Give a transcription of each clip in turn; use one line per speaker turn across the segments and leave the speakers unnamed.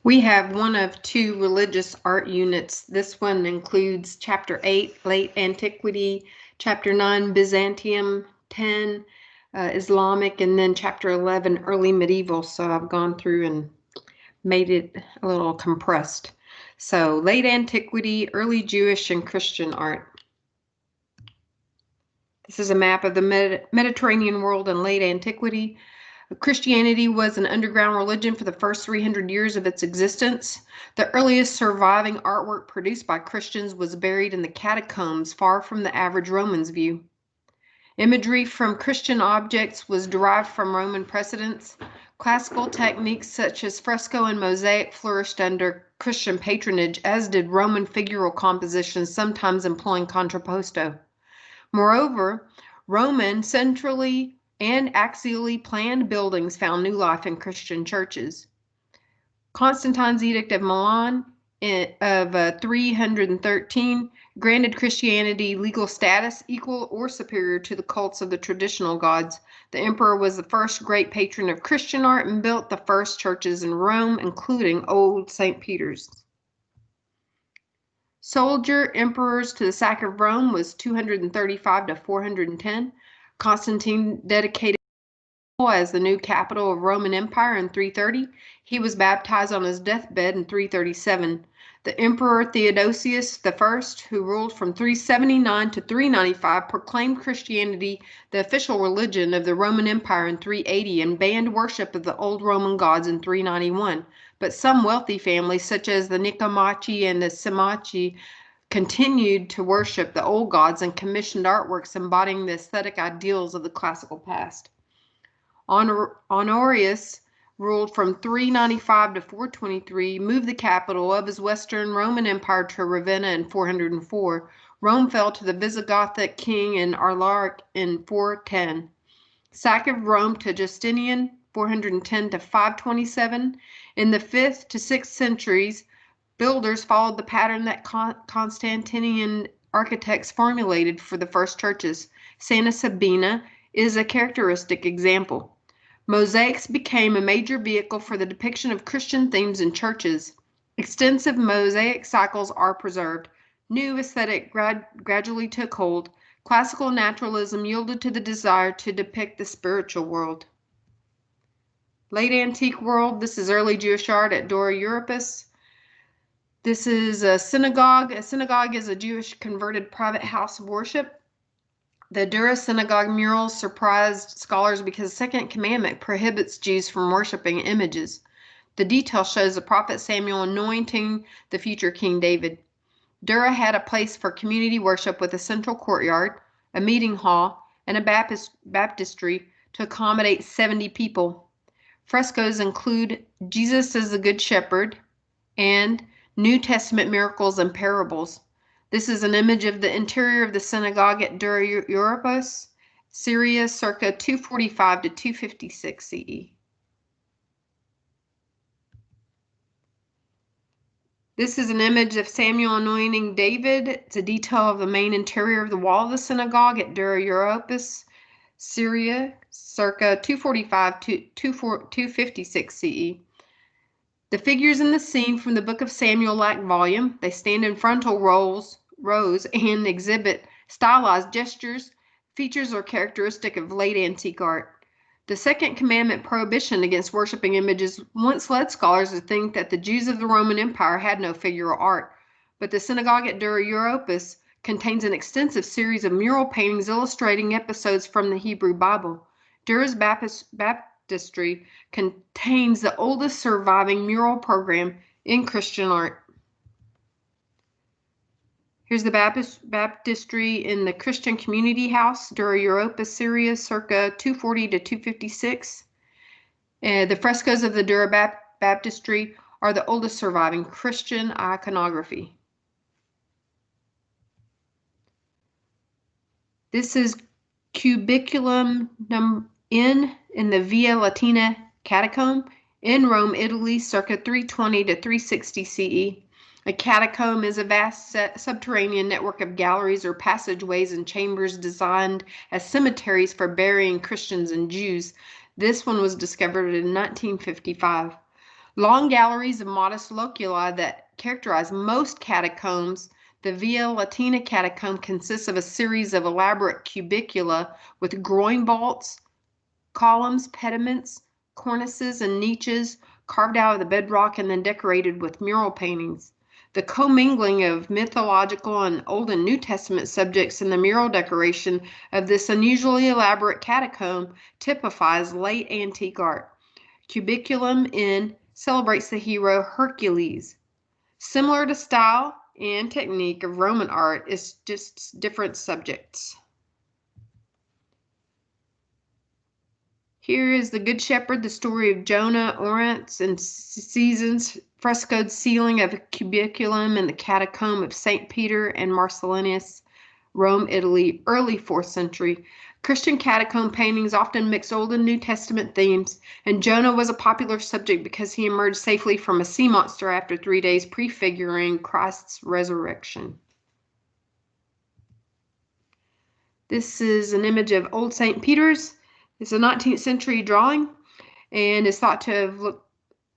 We have one of two religious art units. This one includes Chapter 8, Late Antiquity, Chapter 9, Byzantium, 10, Islamic, and then Chapter 11, Early Medieval. So I've gone through and made it a little compressed. So Late Antiquity, Early Jewish and Christian Art. This is a map of the Mediterranean world in late antiquity. Christianity was an underground religion for the first 300 years of its existence. The earliest surviving artwork produced by Christians was buried in the catacombs, far from the average Roman's view. Imagery from Christian objects was derived from Roman precedents. Classical techniques such as fresco and mosaic flourished under Christian patronage, as did Roman figural compositions, sometimes employing contrapposto. Moreover, Roman centrally and axially planned buildings found new life in Christian churches. Constantine's Edict of Milan of 313 granted Christianity legal status equal or superior to the cults of the traditional gods. The emperor was the first great patron of Christian art and built the first churches in Rome, including Old St. Peter's. Soldier emperors to the sack of Rome was 235 to 410. Constantine dedicated as the new capital of Roman Empire in 330. He was baptized on his deathbed in 337. The Emperor Theodosius I, who ruled from 379 to 395, proclaimed Christianity the official religion of the Roman Empire in 380 and banned worship of the old Roman gods in 391. But some wealthy families, such as the Nicomachi and the Simachi, continued to worship the old gods and commissioned artworks embodying the aesthetic ideals of the classical past. Honorius ruled from 395 to 423, moved the capital of his Western Roman Empire to Ravenna in 404. Rome fell to the Visigothic king in Alaric in 410. Sack of Rome to Justinian, 410 to 527. In the 5th to 6th centuries, builders followed the pattern that Constantinian architects formulated for the first churches. Santa Sabina is a characteristic example. Mosaics became a major vehicle for the depiction of Christian themes in churches. Extensive mosaic cycles are preserved. New aesthetic gradually took hold. Classical naturalism yielded to the desire to depict the spiritual world. Late antique world, this is early Jewish art at Dora Europos. This is a synagogue. A synagogue is a Jewish converted private house of worship. The Dura synagogue murals surprised scholars because the Second Commandment prohibits Jews from worshiping images. The detail shows the prophet Samuel anointing the future King David. Dura had a place for community worship with a central courtyard, a meeting hall, and a baptistry to accommodate 70 people. Frescoes include Jesus as the Good Shepherd and New Testament miracles and parables. This is an image of the interior of the synagogue at Dura Europos, Syria, circa 245 to 256 CE. This is an image of Samuel anointing David. It's a detail of the main interior of the wall of the synagogue at Dura Europos, Syria, circa 245 to 256 CE. The figures in the scene from the Book of Samuel lack volume. They stand in frontal rows and exhibit stylized gestures. Features are characteristic of late antique art. The Second Commandment prohibition against worshiping images once led scholars to think that the Jews of the Roman Empire had no figural art, but the synagogue at Dura Europos contains an extensive series of mural paintings illustrating episodes from the Hebrew Bible. Dura's baptistry contains the oldest surviving mural program in Christian art. Here's the baptistry in the Christian Community House, Dura Europos, Syria, circa 240 to 256. The frescoes of the Dura baptistry are the oldest surviving Christian iconography. This is Cubiculum N in the Via Latina catacomb in Rome, Italy, circa 320 to 360 CE. A catacomb is a vast subterranean network of galleries or passageways and chambers designed as cemeteries for burying Christians and Jews. This one was discovered in 1955. Long galleries of modest loculi that characterize most catacombs. The Via Latina catacomb consists of a series of elaborate cubicula with groin vaults, columns, pediments, cornices, and niches carved out of the bedrock and then decorated with mural paintings. The commingling of mythological and Old and New Testament subjects in the mural decoration of this unusually elaborate catacomb typifies late antique art. Cubiculum Inn celebrates the hero Hercules. Similar to style and technique of Roman art, it's just different subjects. Here is the Good Shepherd, the story of Jonah, Oryx, and Seasons, frescoed ceiling of a cubiculum in the catacomb of St. Peter and Marcellinus, Rome, Italy, early 4th century. Christian catacomb paintings often mix Old and New Testament themes, and Jonah was a popular subject because he emerged safely from a sea monster after 3 days, prefiguring Christ's resurrection. This is an image of Old St. Peter's. It's a 19th century drawing, and is thought to have looked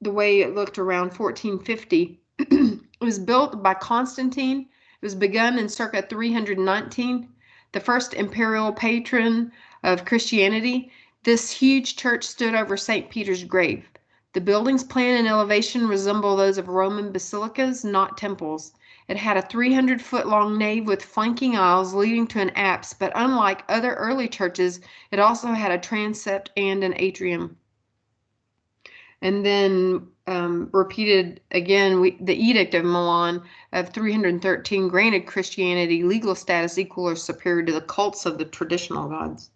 the way it looked around 1450. It was built by Constantine. It was begun in circa 319. The first imperial patron of Christianity. This huge church stood over St. Peter's grave. The building's plan and elevation resemble those of Roman basilicas, not temples. It had a 300-foot-long nave with flanking aisles leading to an apse, but unlike other early churches, it also had a transept and an atrium. And then repeated again, the Edict of Milan of 313 granted Christianity legal status equal or superior to the cults of the traditional gods.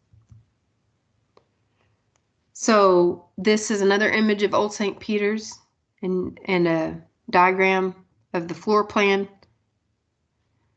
So this is another image of Old St. Peter's and a diagram of the floor plan.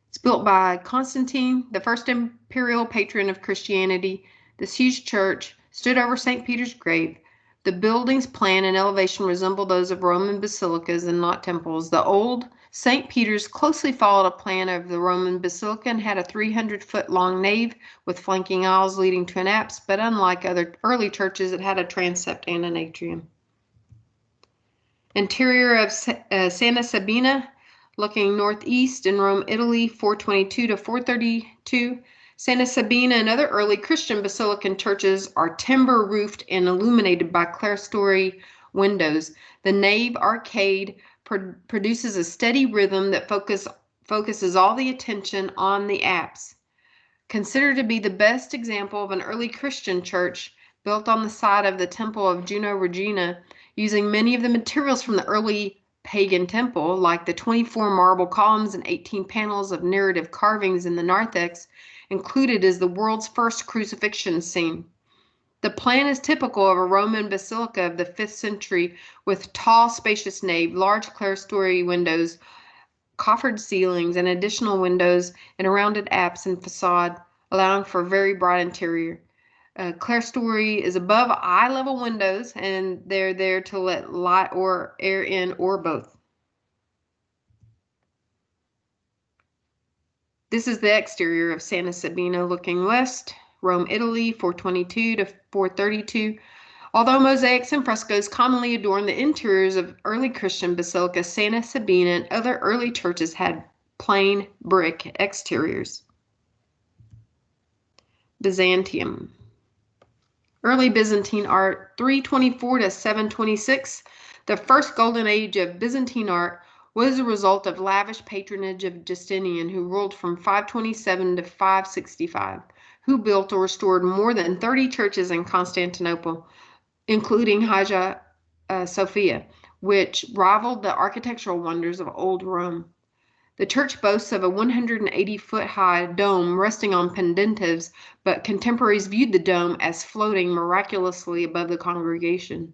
It's built by Constantine, the first imperial patron of Christianity. This huge church stood over St. Peter's grave. The building's plan and elevation resemble those of Roman basilicas and not temples. The old St. Peter's closely followed a plan of the Roman basilica and had a 300-foot-long nave with flanking aisles leading to an apse, but unlike other early churches, it had a transept and an atrium. Interior of Santa Sabina, looking northeast in Rome, Italy, 422 to 432. Santa Sabina and other early Christian basilican churches are timber-roofed and illuminated by clerestory windows. The nave arcade produces a steady rhythm that focuses all the attention on the apse. Considered to be the best example of an early Christian church built on the site of the temple of Juno Regina, using many of the materials from the early pagan temple, like the 24 marble columns and 18 panels of narrative carvings in the narthex, included is the world's first crucifixion scene. The plan is typical of a Roman basilica of the 5th century with tall, spacious nave, large clerestory windows, coffered ceilings, and additional windows in a rounded apse and facade, allowing for a very bright interior. Clerestory is above eye-level windows, and they're there to let light or air in, or both. This is the exterior of Santa Sabina looking west, Rome, Italy, 422 to 432. Although mosaics and frescoes commonly adorn the interiors of early Christian basilicas, Santa Sabina and other early churches had plain brick exteriors. Byzantium. Early Byzantine art, 324 to 726. The first golden age of Byzantine art was a result of lavish patronage of Justinian, who ruled from 527 to 565, who built or restored more than 30 churches in Constantinople, including Hagia Sophia, which rivaled the architectural wonders of old Rome. The church boasts of a 180-foot-high dome resting on pendentives, but contemporaries viewed the dome as floating miraculously above the congregation.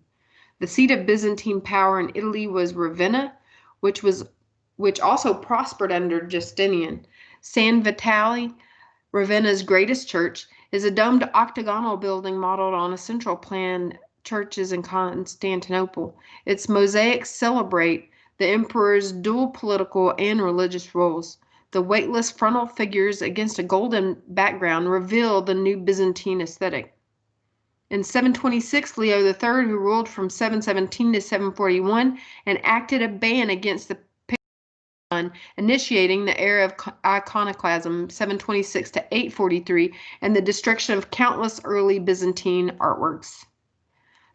The seat of Byzantine power in Italy was Ravenna, which also prospered under Justinian. San Vitale, Ravenna's greatest church, is a domed octagonal building modeled on a central plan churches in Constantinople. Its mosaics celebrate the emperor's dual political and religious roles. The weightless frontal figures against a golden background reveal the new Byzantine aesthetic. In 726, Leo III, who ruled from 717 to 741, enacted a ban against the initiating the era of iconoclasm, 726 to 843, and the destruction of countless early Byzantine artworks.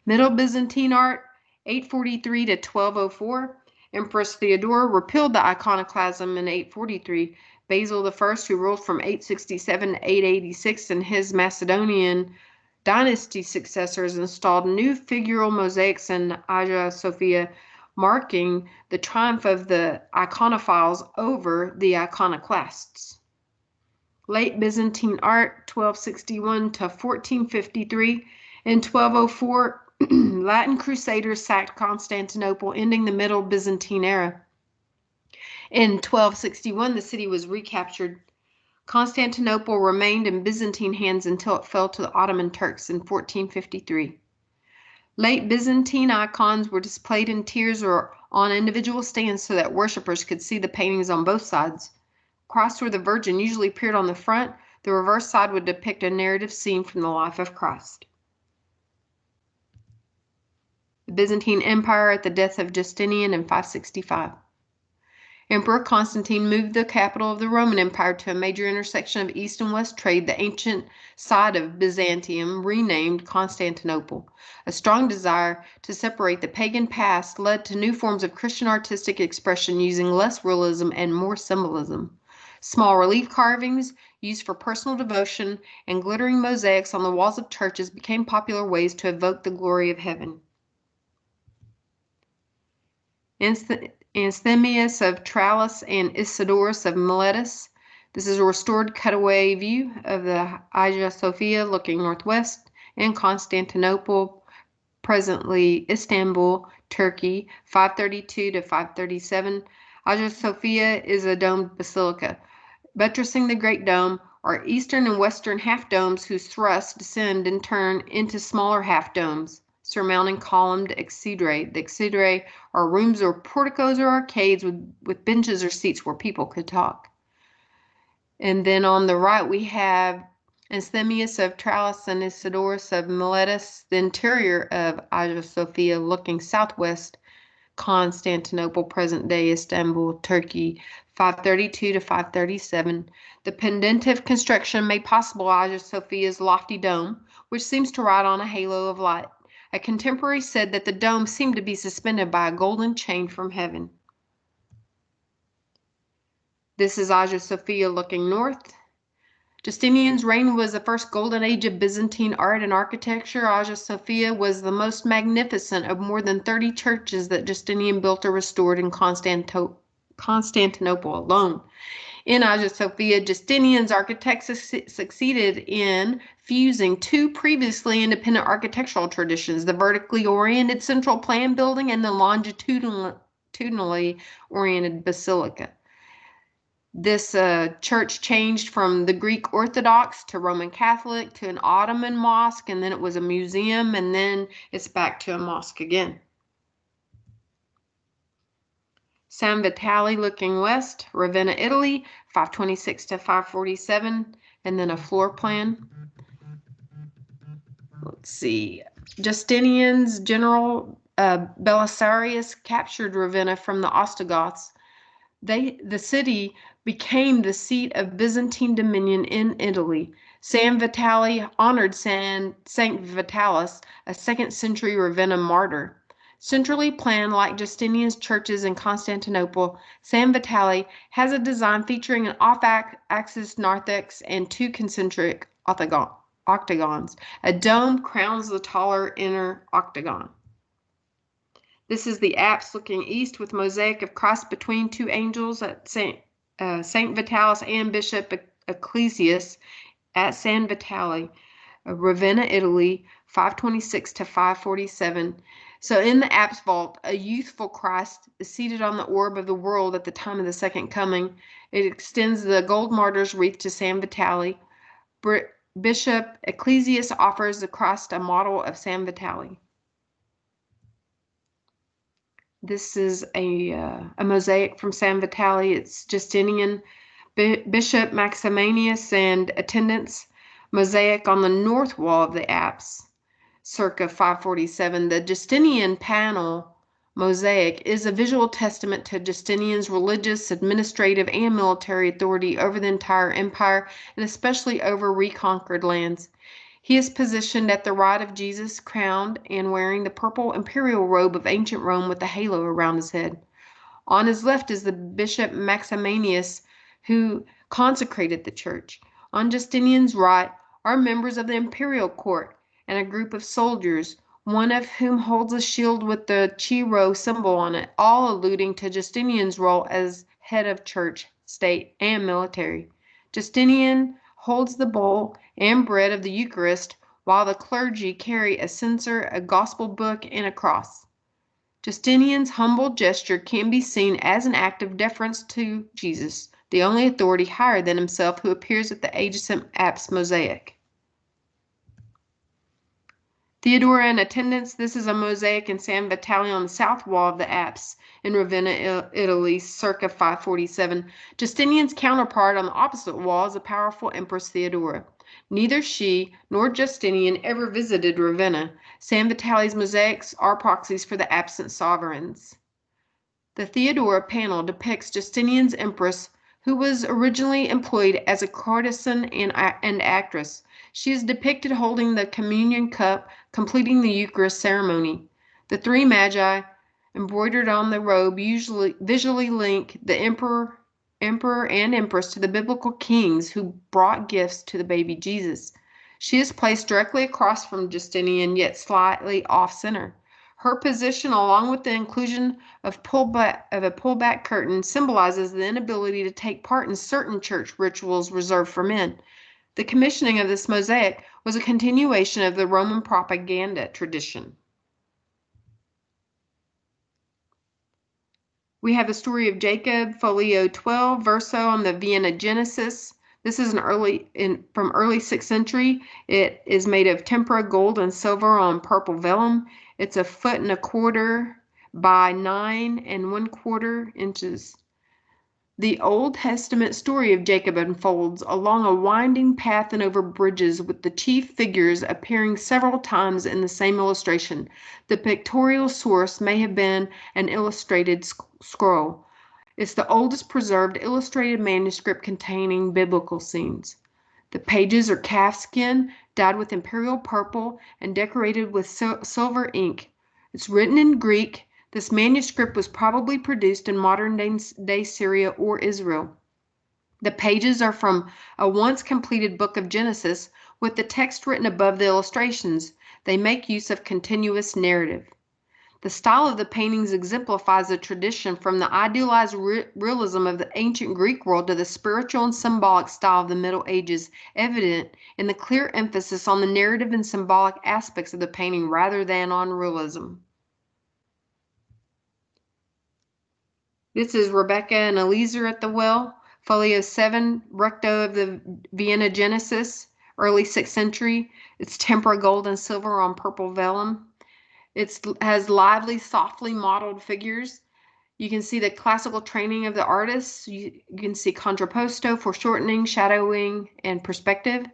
Middle Byzantine art, 843 to 1204. Empress Theodora repealed the iconoclasm in 843. Basil I, who ruled from 867 to 886, and his Macedonian dynasty successors installed new figural mosaics in Hagia Sophia, marking the triumph of the iconophiles over the iconoclasts. Late Byzantine art, 1261 to 1453. In 1204, Latin Crusaders sacked Constantinople, ending the Middle Byzantine era. In 1261, the city was recaptured. Constantinople remained in Byzantine hands until it fell to the Ottoman Turks in 1453. Late Byzantine icons were displayed in tiers or on individual stands so that worshippers could see the paintings on both sides. Christ or the Virgin usually appeared on the front. The reverse side would depict a narrative scene from the life of Christ. The Byzantine Empire at the death of Justinian in 565. Emperor Constantine moved the capital of the Roman Empire to a major intersection of east and west trade, the ancient site of Byzantium, renamed Constantinople. A strong desire to separate the pagan past led to new forms of Christian artistic expression using less realism and more symbolism. Small relief carvings used for personal devotion and glittering mosaics on the walls of churches became popular ways to evoke the glory of heaven. Anthemius of Tralles and Isidorus of Miletus. This is a restored cutaway view of the Hagia Sophia looking northwest in Constantinople, presently Istanbul, Turkey, 532 to 537. Hagia Sophia is a domed basilica. Buttressing the Great Dome are eastern and western half-domes whose thrusts descend in turn into smaller half-domes, surmounting columned exedrae. The exedrae are rooms or porticos or arcades with benches or seats where people could talk. And then on the right we have Anthemius of Tralles and Isidorus of Miletus, the interior of Hagia Sophia looking southwest, Constantinople, present-day Istanbul, Turkey, 532 to 537. The pendentive construction made possible Hagia Sophia's lofty dome, which seems to ride on a halo of light. A contemporary said that the dome seemed to be suspended by a golden chain from heaven. This is Hagia Sophia looking north. Justinian's reign was the first golden age of Byzantine art and architecture. Hagia Sophia was the most magnificent of more than 30 churches that Justinian built or restored in Constantinople alone. In Hagia Sophia, Justinian's architects succeeded in fusing two previously independent architectural traditions, the vertically oriented central plan building and the longitudinally oriented basilica. This church changed from the Greek Orthodox to Roman Catholic to an Ottoman mosque, and then it was a museum, and then it's back to a mosque again. San Vitale looking west, Ravenna, Italy, 526 to 547, and then a floor plan. Let's see. Justinian's general Belisarius captured Ravenna from the Ostrogoths. The city became the seat of Byzantine dominion in Italy. San Vitale honored Saint Vitalis, a 2nd century Ravenna martyr. Centrally planned like Justinian's churches in Constantinople, San Vitale has a design featuring an off-axis narthex and two concentric octagons. A dome crowns the taller inner octagon. This is the apse looking east with mosaic of Christ between two angels at Saint Vitalis and Bishop Ecclesius at San Vitale, Ravenna, Italy, 526 to 547. So in the apse vault, a youthful Christ is seated on the orb of the world at the time of the second coming. It extends the gold martyr's wreath to San Vitale. Bishop Ecclesius offers the Christ a model of San Vitale. This is a mosaic from San Vitale. It's Justinian, Bishop Maximanius and attendants. Mosaic on the north wall of the apse. circa 547. The Justinian panel mosaic is a visual testament to Justinian's religious, administrative, and military authority over the entire empire, and especially over reconquered lands. He is positioned at the right of Jesus, crowned and wearing the purple imperial robe of ancient Rome with a halo around his head. On his left is the Bishop Maximanius, who consecrated the church. On Justinian's right are members of the imperial court and a group of soldiers, one of whom holds a shield with the Chi symbol on it, all alluding to Justinian's role as head of church, state, and military. Justinian holds the bowl and bread of the Eucharist, while the clergy carry a censer, a gospel book, and a cross. Justinian's humble gesture can be seen as an act of deference to Jesus, the only authority higher than himself who appears at the adjacent apse mosaic. Theodora in attendance. This is a mosaic in San Vitale on the south wall of the apse in Ravenna, Italy, circa 547. Justinian's counterpart on the opposite wall is a powerful Empress Theodora. Neither she nor Justinian ever visited Ravenna. San Vitale's mosaics are proxies for the absent sovereigns. The Theodora panel depicts Justinian's empress, who was originally employed as a courtesan and actress. She is depicted holding the communion cup, completing the Eucharist ceremony. The three magi embroidered on the robe usually visually link the emperor and empress to the biblical kings who brought gifts to the baby Jesus. She is placed directly across from Justinian, yet slightly off-center. Her position, along with the inclusion of a pullback curtain, symbolizes the inability to take part in certain church rituals reserved for men. The commissioning of this mosaic was a continuation of the Roman propaganda tradition. We have the story of Jacob, folio 12, verso on the Vienna Genesis. This is from early 6th century. It is made of tempera, gold, and silver on purple vellum. It's 1.25 feet by 9 1/4 inches. The Old Testament story of Jacob unfolds along a winding path and over bridges, with the chief figures appearing several times in the same illustration. The pictorial source may have been an illustrated scroll. It's the oldest preserved illustrated manuscript containing biblical scenes. The pages are calfskin, dyed with imperial purple, and decorated with silver ink. It's written in Greek. This manuscript was probably produced in modern-day Syria or Israel. The pages are from a once completed book of Genesis, with the text written above the illustrations. They make use of continuous narrative. The style of the paintings exemplifies a tradition from the idealized realism of the ancient Greek world to the spiritual and symbolic style of the Middle Ages, evident in the clear emphasis on the narrative and symbolic aspects of the painting rather than on realism. This is Rebecca and Eliezer at the well, folio 7, recto of the Vienna Genesis, early 6th century. It's tempera, gold, and silver on purple vellum. It has lively, softly modeled figures. You can see the classical training of the artists. You can see contrapposto, foreshortening, shadowing, and perspective.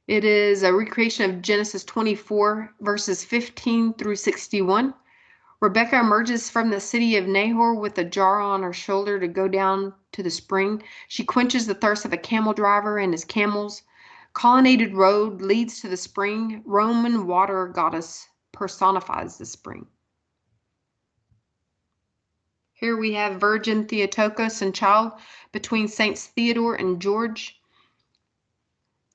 It is a recreation of Genesis 24, verses 15 through 61. Rebecca emerges from the city of Nahor with a jar on her shoulder to go down to the spring. She quenches the thirst of a camel driver and his camels. Colonnaded road leads to the spring. Roman water goddess personifies the spring. Here we have Virgin Theotokos and child between Saints Theodore and George.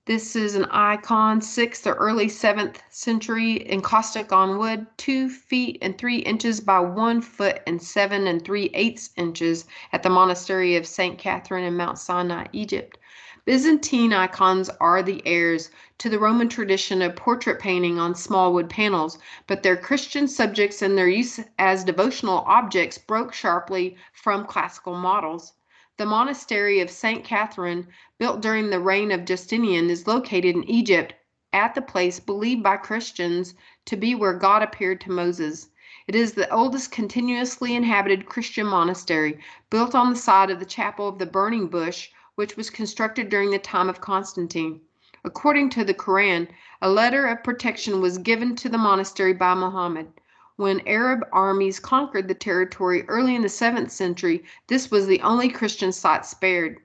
This is an icon, 6th or early 7th century, encaustic on wood, 2 feet and 3 inches by 1 foot and 7 3/8 inches at the monastery of St. Catherine in Mount Sinai, Egypt. Byzantine icons are the heirs to the Roman tradition of portrait painting on small wood panels, but their Christian subjects and their use as devotional objects broke sharply from classical models. The monastery of St. Catherine, built during the reign of Justinian, is located in Egypt at the place believed by Christians to be where God appeared to Moses. It is the oldest continuously inhabited Christian monastery, built on the site of the Chapel of the Burning Bush, which was constructed during the time of Constantine. According to the Quran, a letter of protection was given to the monastery by Muhammad. When Arab armies conquered the territory early in the 7th century, this was the only Christian site spared.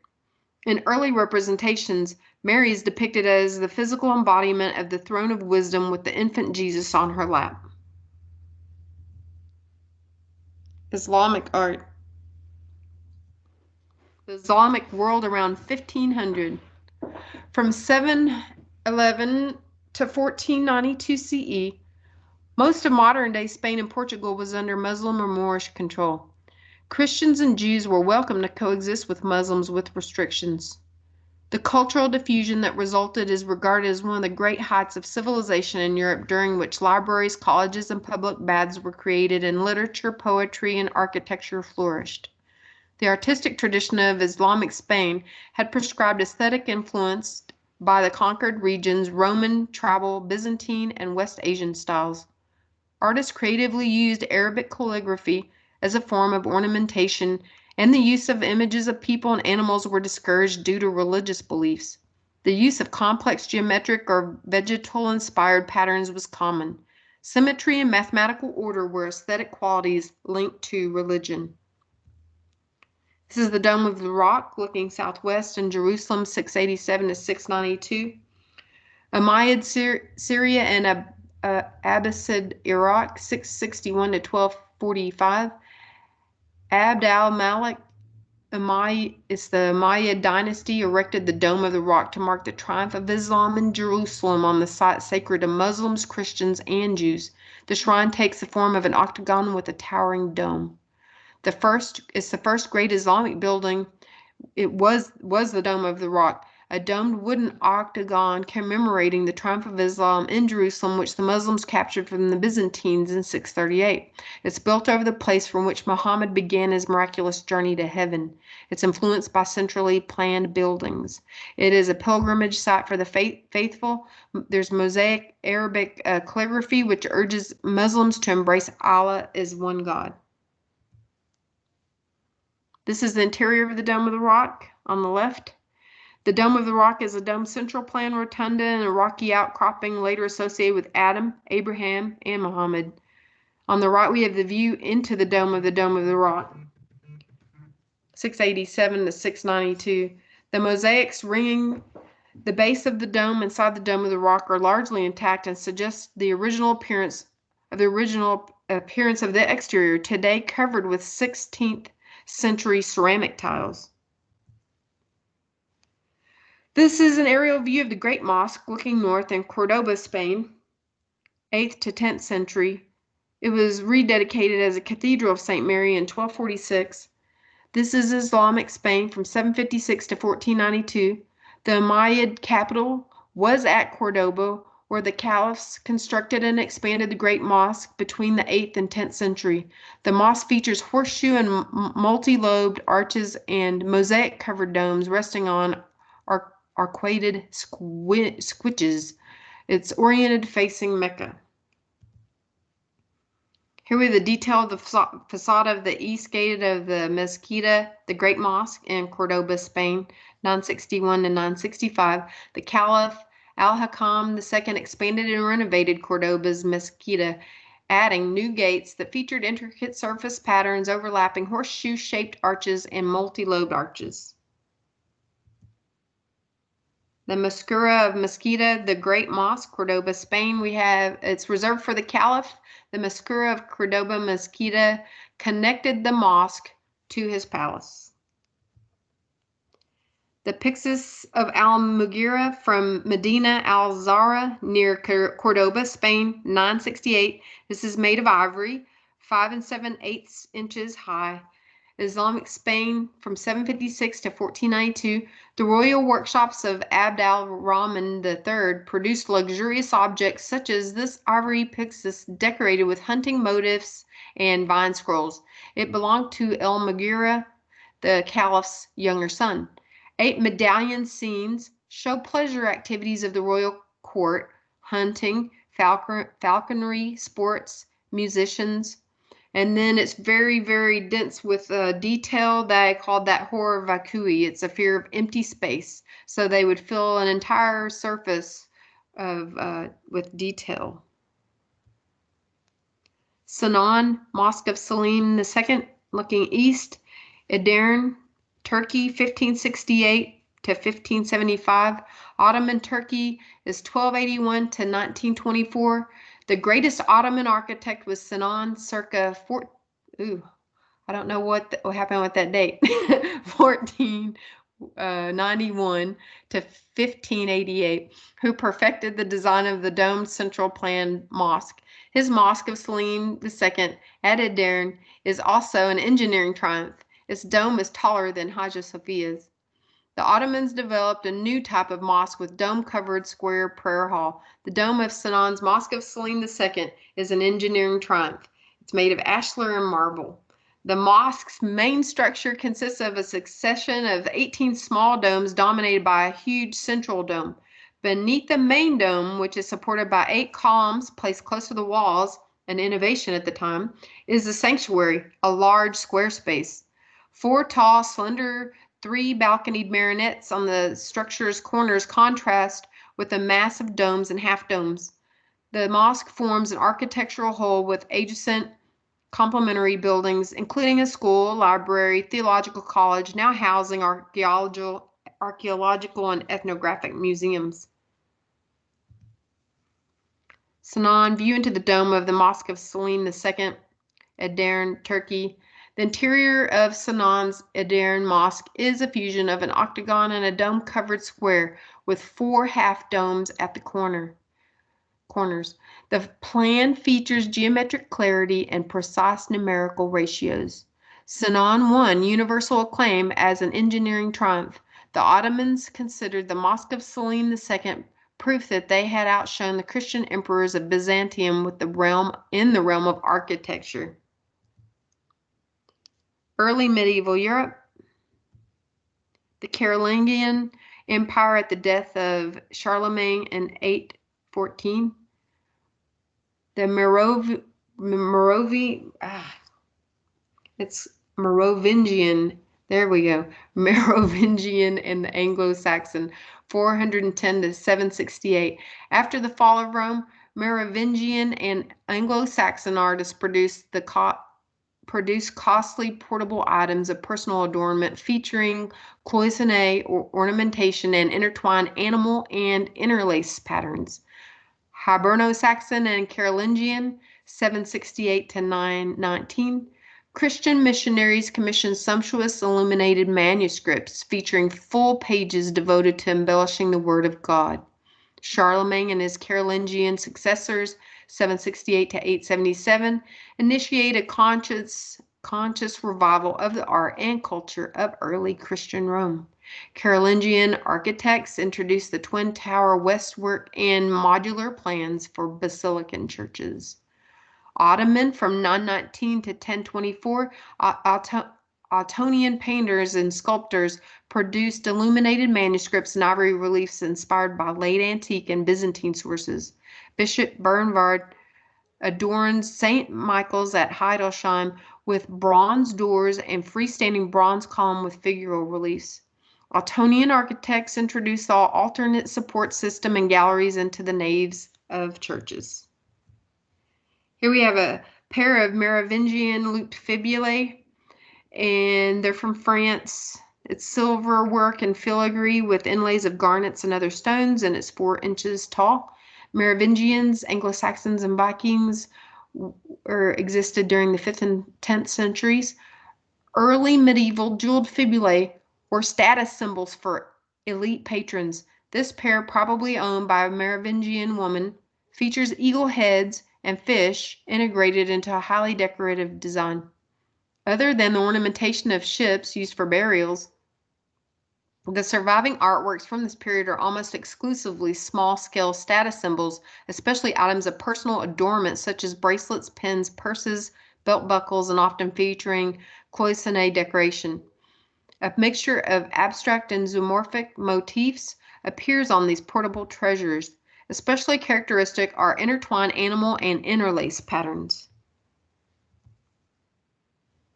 In early representations, Mary is depicted as the physical embodiment of the throne of wisdom with the infant Jesus on her lap. Islamic art. The Islamic world around 1500. From 711 to 1492 CE, most of modern-day Spain and Portugal was under Muslim or Moorish control. Christians and Jews were welcome to coexist with Muslims with restrictions. The cultural diffusion that resulted is regarded as one of the great heights of civilization in Europe, during which libraries, colleges, and public baths were created, and literature, poetry, and architecture flourished. The artistic tradition of Islamic Spain had prescribed aesthetic influenced by the conquered regions' Roman, tribal, Byzantine, and West Asian styles. Artists creatively used Arabic calligraphy as a form of ornamentation, and the use of images of people and animals were discouraged due to religious beliefs. The use of complex geometric or vegetal-inspired patterns was common. Symmetry and mathematical order were aesthetic qualities linked to religion. This is the Dome of the Rock looking southwest in Jerusalem, 687 to 692. Umayyad Syria and Abbasid Iraq, 661 to 1245. Abd al-Malik is the Umayyad dynasty, erected the Dome of the Rock to mark the triumph of Islam in Jerusalem on the site sacred to Muslims, Christians, and Jews. The shrine takes the form of an octagon with a towering dome. It's the first great Islamic building. It was the Dome of the Rock, a domed wooden octagon commemorating the triumph of Islam in Jerusalem, which the Muslims captured from the Byzantines in 638. It's built over the place from which Muhammad began his miraculous journey to heaven. It's influenced by centrally planned buildings. It is a pilgrimage site for the faithful. There's mosaic Arabic calligraphy, which urges Muslims to embrace Allah as one God. This is the interior of the Dome of the Rock on the left. The Dome of the Rock is a domed central plan rotunda and a rocky outcropping later associated with Adam, Abraham, and Muhammad. On the right, we have the view into the Dome of the Rock, 687 to 692. The mosaics ringing the base of the dome inside the Dome of the Rock are largely intact and suggest the original appearance of the exterior, today covered with 16th century ceramic tiles. This is an aerial view of the Great Mosque looking north in Cordoba, Spain, 8th to 10th century. It was rededicated as a cathedral of St. Mary in 1246. This is Islamic Spain from 756 to 1492. The Umayyad capital was at Cordoba, where the caliphs constructed and expanded the Great Mosque between the 8th and 10th century. The mosque features horseshoe and multi-lobed arches and mosaic-covered domes resting on arcuated squitches. It's oriented facing Mecca. Here we have the detail of the facade of the east gate of the Mezquita, the Great Mosque in Cordoba, Spain, 961 to 965. The Caliph Al-Hakam II expanded and renovated Cordoba's Mezquita, adding new gates that featured intricate surface patterns overlapping horseshoe-shaped arches and multi-lobed arches. The Mezquita of Mezquita, the Great Mosque, Cordoba, Spain. It's reserved for the Caliph. The Mezquita of Cordoba, Mezquita connected the mosque to his palace. The Pyxis of Al-Mughira from Medina al-Zahra near Cordoba, Spain, 968. This is made of ivory, 5 7/8 inches high. Islamic Spain from 756 to 1492. The royal workshops of Abd al-Rahman III produced luxurious objects such as this ivory pyxis decorated with hunting motifs and vine scrolls. It belonged to al-Mughira, the caliph's younger son. 8 medallion scenes show pleasure activities of the royal court, hunting, falconry, sports, musicians. And then it's very, very dense with detail. They called that horror vacui. It's a fear of empty space. So they would fill an entire surface of with detail. Sinan, Mosque of Selim II, looking east. Edirne, Turkey, 1568 to 1575. Ottoman Turkey is 1281 to 1924. The greatest Ottoman architect was Sinan, circa I don't know what happened with that date. 1491 to 1588, who perfected the design of the domed central plan mosque. His Mosque of Selim II at Edirne is also an engineering triumph. Its dome is taller than Hagia Sophia's. The Ottomans developed a new type of mosque with dome-covered square prayer hall. The dome of Sinan's Mosque of Selim II is an engineering triumph. It's made of ashlar and marble. The mosque's main structure consists of a succession of 18 small domes dominated by a huge central dome. Beneath the main dome, which is supported by 8 columns placed close to the walls, an innovation at the time, is the sanctuary, a large square space. 4 tall, slender, 3 balconied minarets on the structure's corners contrast with the massive domes and half domes. The mosque forms an architectural whole with adjacent complementary buildings, including a school, library, theological college, now housing archaeological and ethnographic museums. Sinan, view into the dome of the Mosque of Selim II, Edirne, Turkey. The interior of Sinan's Edirne Mosque is a fusion of an octagon and a dome-covered square with 4 half domes at the corners. The plan features geometric clarity and precise numerical ratios. Sinan won universal acclaim as an engineering triumph. The Ottomans considered the Mosque of Selim II proof that they had outshone the Christian emperors of Byzantium in the realm of architecture. Early medieval Europe. The Carolingian Empire at the death of Charlemagne in 814. The Merovingian, there we go, Merovingian and the Anglo-Saxon, 410 to 768. After the fall of Rome, Merovingian and Anglo-Saxon artists produced costly portable items of personal adornment featuring cloisonne or ornamentation and intertwined animal and interlace patterns. Hiberno-Saxon and Carolingian, 768 to 919. Christian missionaries commissioned sumptuous illuminated manuscripts featuring full pages devoted to embellishing the Word of God. Charlemagne and his Carolingian successors, 768 to 877, initiate a conscious revival of the art and culture of early Christian Rome. Carolingian architects introduced the twin tower westwork and modular plans for basilican churches. Ottoman, from 919 to 1024, Ottonian painters and sculptors produced illuminated manuscripts and ivory reliefs inspired by late antique and Byzantine sources. Bishop Bernward adorned St. Michael's at Hildesheim with bronze doors and freestanding bronze column with figural reliefs. Ottonian architects introduced the alternate support system and galleries into the naves of churches. Here we have a pair of Merovingian looped fibulae, and they're from France. It's silver work and filigree with inlays of garnets and other stones, and it's 4 inches tall. Merovingians, Anglo-Saxons, and Vikings existed during the 5th and 10th centuries. Early medieval jeweled fibulae were status symbols for elite patrons. This pair, probably owned by a Merovingian woman, features eagle heads and fish integrated into a highly decorative design. Other than the ornamentation of ships used for burials, the surviving artworks from this period are almost exclusively small-scale status symbols, especially items of personal adornment such as bracelets, pins, purses, belt buckles, and often featuring cloisonne decoration. A mixture of abstract and zoomorphic motifs appears on these portable treasures. Especially characteristic are intertwined animal and interlace patterns.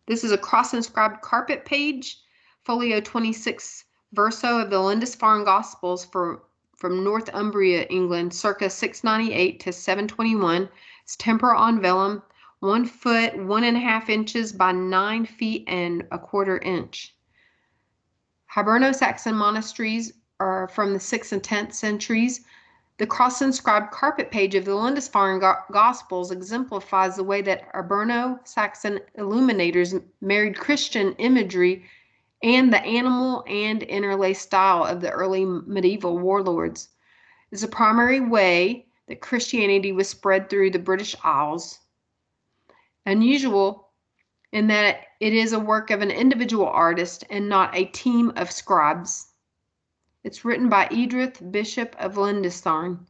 This is a cross-inscribed carpet page, folio 26 verso of the Lindisfarne Gospels from Northumbria, England, circa 698 to 721. It's tempera on vellum, 1 foot, 1.5 inches by 9 feet and 1/4 inch. Hiberno-Saxon monasteries are from the 6th and 10th centuries. The cross-inscribed carpet page of the Lindisfarne Gospels exemplifies the way that Hiberno-Saxon illuminators married Christian imagery and the animal and interlaced style of the early medieval warlords. It's a primary way that Christianity was spread through the British Isles. Unusual in that it is a work of an individual artist and not a team of scribes. It's written by Edrith, Bishop of Lindisfarne.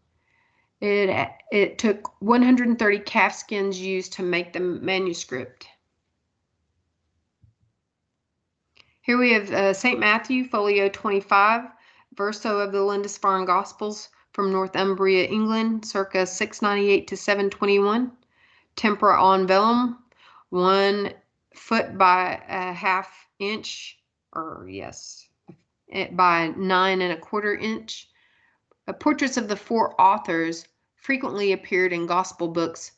It took 130 calf skins used to make the manuscript. Here we have St. Matthew, folio 25, verso of the Lindisfarne Gospels from Northumbria, England, circa 698 to 721. Tempera on vellum, 1 foot by 1/2 inch, by 9 1/4 inch. Portraits of the 4 authors frequently appeared in gospel books.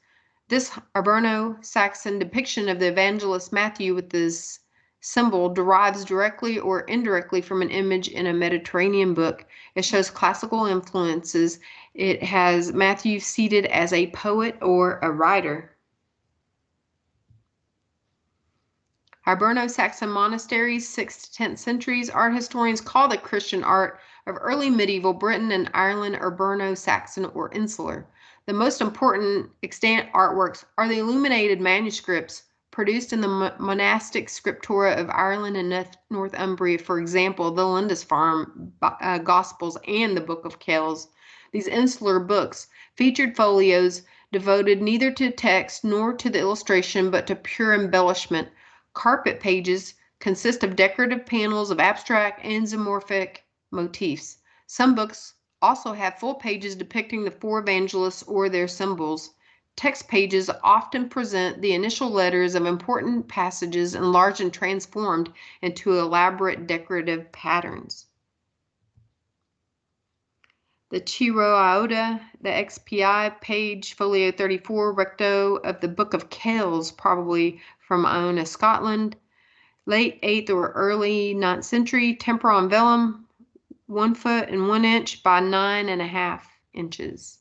This Hiberno-Saxon depiction of the evangelist Matthew with this symbol derives directly or indirectly from an image in a Mediterranean book. It shows classical influences. It has Matthew seated as a poet or a writer. Hiberno-Saxon monasteries, 6th to 10th centuries. Art historians call the Christian art of early medieval Britain and Ireland Hiberno-Saxon or Insular. The most important extant artworks are the illuminated manuscripts produced in the monastic scriptura of Ireland and Northumbria, for example, the Lindisfarne Gospels and the Book of Kells. These insular books featured folios devoted neither to text nor to the illustration, but to pure embellishment. Carpet pages consist of decorative panels of abstract and zoomorphic motifs. Some books also have full pages depicting the 4 evangelists or their symbols. Text pages often present the initial letters of important passages enlarged and transformed into elaborate decorative patterns. The Chiro Iota, the XPI page, folio 34, recto of the Book of Kells, probably from Iona, Scotland. Late 8th or early 9th century, tempera on vellum, 1 foot and 1 inch by 9 1/2 inches.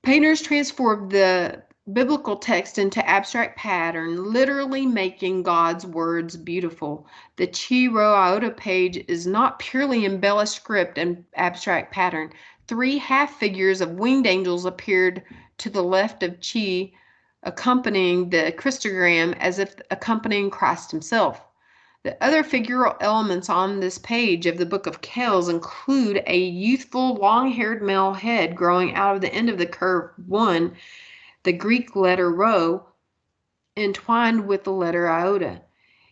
Painters transformed the biblical text into abstract pattern, literally making God's words beautiful. The Chiro Iota page is not purely embellished script and abstract pattern. 3 half figures of winged angels appeared to the left of Chi, accompanying the Christogram as if accompanying Christ himself. The other figural elements on this page of the Book of Kells include a youthful, long-haired male head growing out of the end of the curve 1, the Greek letter rho, entwined with the letter iota.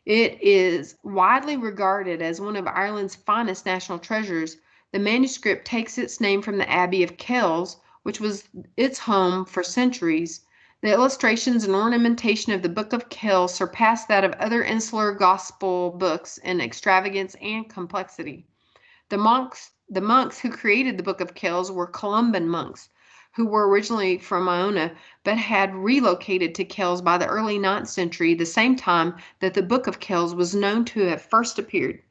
It is widely regarded as one of Ireland's finest national treasures. The manuscript takes its name from the Abbey of Kells, which was its home for centuries. The illustrations and ornamentation of the Book of Kells surpass that of other insular gospel books in extravagance and complexity. The monks who created the Book of Kells were Columban monks, who were originally from Iona, but had relocated to Kells by the early 9th century, the same time that the Book of Kells was known to have first appeared.